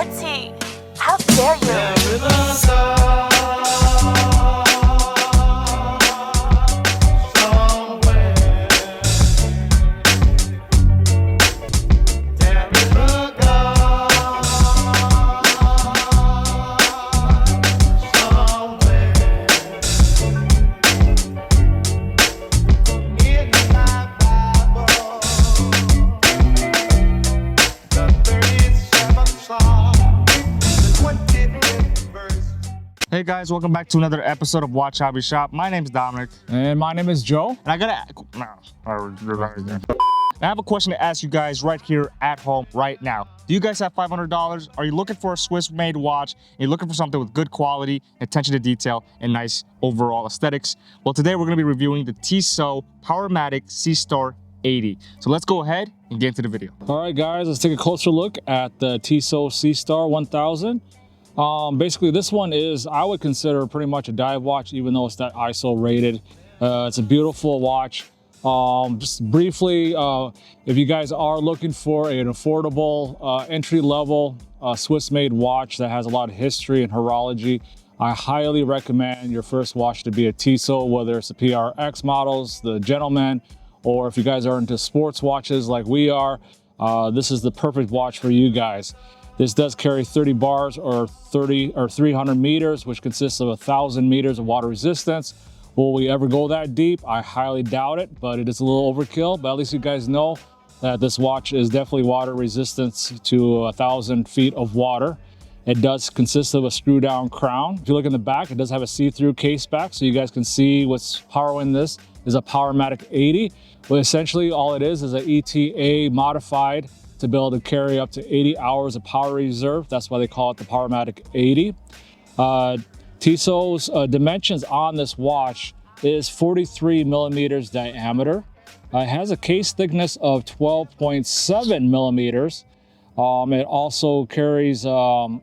Auntie, how dare you? Hey guys, welcome back to another episode of Watch Hobby Shop. My name is Dominic. And my name is Joe. And I have a question to ask you guys right here at home right now. Do you guys have $500? Are you looking for a Swiss-made watch? And you're looking for something with good quality, attention to detail, and nice overall aesthetics? Well, today we're going to be reviewing the Tissot Powermatic C-Star 80. So let's go ahead and get into the video. All right, guys, let's take a closer look at the Tissot C-Star 1000. Basically, this one is, I would consider pretty much a dive watch, even though it's that ISO rated. It's a beautiful watch. Just briefly, if you guys are looking for an affordable entry-level Swiss-made watch that has a lot of history and horology, I highly recommend your first watch to be a Tissot, whether it's the PRX models, the Gentleman, or if you guys are into sports watches like we are, this is the perfect watch for you guys. This does carry 30 bars or 300 meters, which consists of 1,000 meters of water resistance. Will we ever go that deep? I highly doubt it, but it is a little overkill. But at least you guys know that this watch is definitely water resistance to 1,000 feet of water. It does consist of a screw down crown. If you look in the back, it does have a see-through case back, so you guys can see what's powering this is a Powermatic 80. But essentially all it is an ETA modified to be able to carry up to 80 hours of power reserve. That's why they call it the Powermatic 80. Tissot's dimensions on this watch is 43 millimeters diameter. It has a case thickness of 12.7 millimeters. It also carries, the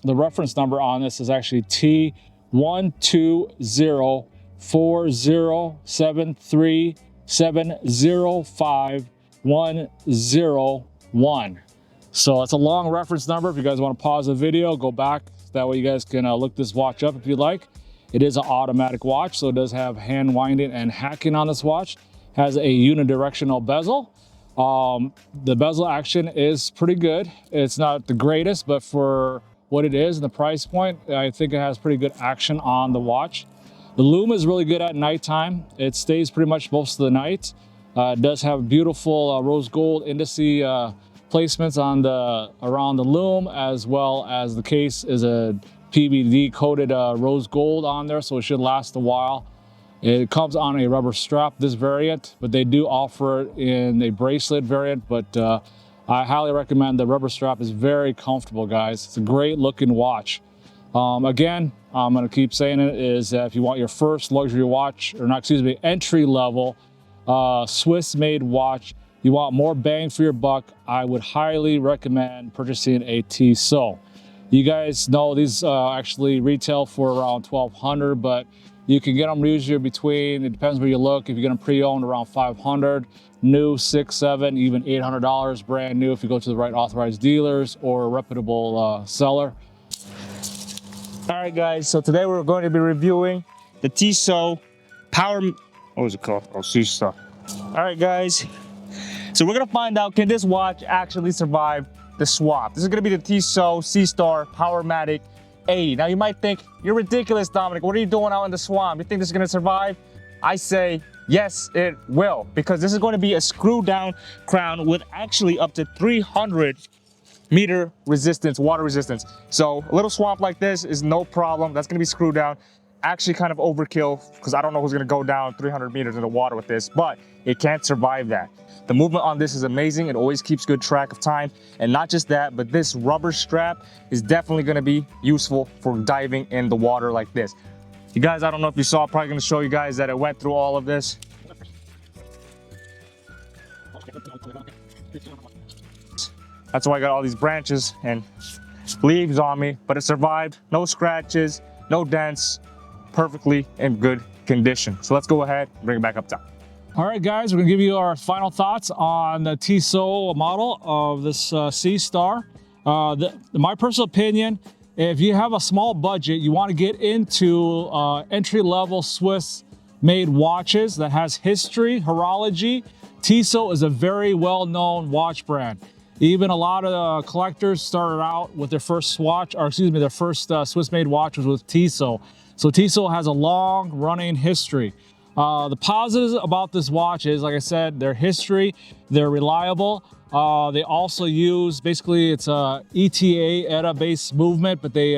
reference number on this is actually T1204073705101. So it's a long reference number. If you guys want to pause the video, go back. That way you guys can look this watch up if you'd like. It is an automatic watch, so it does have hand winding and hacking on this watch. Has a unidirectional bezel. The bezel action is pretty good. It's not the greatest, but for what it is and the price point, I think it has pretty good action on the watch. The lume is really good at nighttime. It stays pretty much most of the night. It does have beautiful rose gold indice placements on around the lume, as well as the case is a PVD-coated rose gold on there, so it should last a while. It comes on a rubber strap, this variant, but they do offer it in a bracelet variant, but I highly recommend the rubber strap. Is very comfortable, guys. It's a great looking watch. Again, I'm going to keep saying it, is that if you want your first luxury watch, or not, excuse me, entry level Swiss-made watch, you want more bang for your buck, I would highly recommend purchasing a Tissot. You guys know these actually retail for around $1,200, but you can get them usually between, it depends where you look, if you get them pre-owned around $500, new $600, $700, even $800 brand new if you go to the right authorized dealers or a reputable seller. All right guys, so today we're going to be reviewing the Tissot what was it called? Oh, C-Star. All right guys, so we're gonna find out, can this watch actually survive the swap? This is gonna be the Tissot C-Star Powermatic 80. Now you might think, you're ridiculous, Dominic. What are you doing out in the swamp? You think this is gonna survive? I say, yes, it will, because this is going to be a screw down crown with actually up to 300 meter resistance, water resistance. So a little swamp like this is no problem. That's gonna be screwed down. Actually kind of overkill, because I don't know who's gonna go down 300 meters in the water with this, but it can't survive that. The movement on this is amazing. It always keeps good track of time. And not just that, but this rubber strap is definitely gonna be useful for diving in the water like this. You guys, I don't know if you saw, I'm probably gonna show you guys that it went through all of this. That's why I got all these branches and leaves on me, but it survived. No scratches, no dents, perfectly in good condition. So let's go ahead and bring it back up top. All right, guys, we're gonna give you our final thoughts on the Tissot model of this C-Star. My personal opinion, if you have a small budget, you want to get into entry-level Swiss-made watches that has history, horology. Tissot is a very well-known watch brand. Even a lot of collectors started out with their first watch, or excuse me, their first Swiss-made watch was with Tissot. So Tissot has a long running history. The positives about this watch is, like I said, their history, they're reliable. They also use, basically it's a ETA-based movement, but they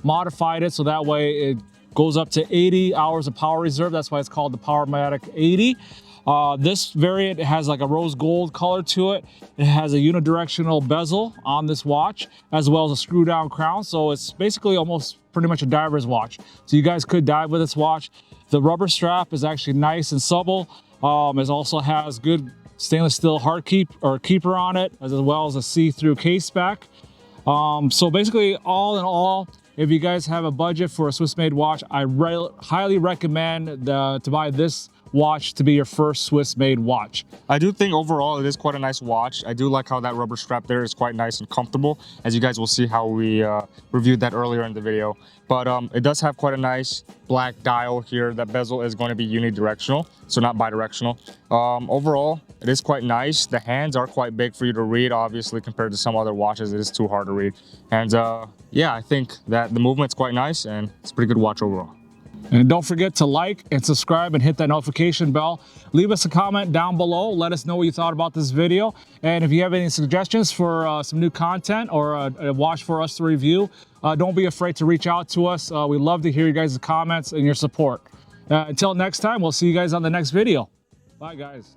modified it so that way it goes up to 80 hours of power reserve. That's why it's called the Powermatic 80. This variant has like a rose gold color to it. It has a unidirectional bezel on this watch, as well as a screw down crown. So it's basically almost pretty much a diver's watch. So you guys could dive with this watch. The rubber strap is actually nice and supple. It also has good stainless steel hard keeper on it, as well as a see-through case back. So basically, all in all, if you guys have a budget for a Swiss-made watch, I highly recommend to buy this watch to be your first Swiss-made watch. I do think overall it is quite a nice watch. I do like how that rubber strap there is quite nice and comfortable, as you guys will see how we reviewed that earlier in the video. But it does have quite a nice black dial here. That bezel is going to be unidirectional, so not bidirectional. Overall, it is quite nice. The hands are quite big for you to read, obviously, compared to some other watches. It is too hard to read. And yeah, I think that the movement's quite nice, and it's a pretty good watch overall. And don't forget to like and subscribe and hit that notification bell. Leave us a comment down below. Let us know what you thought about this video. And if you have any suggestions for some new content or a watch for us to review, don't be afraid to reach out to us. We love to hear you guys' comments and your support. Until next time, we'll see you guys on the next video. Bye, guys.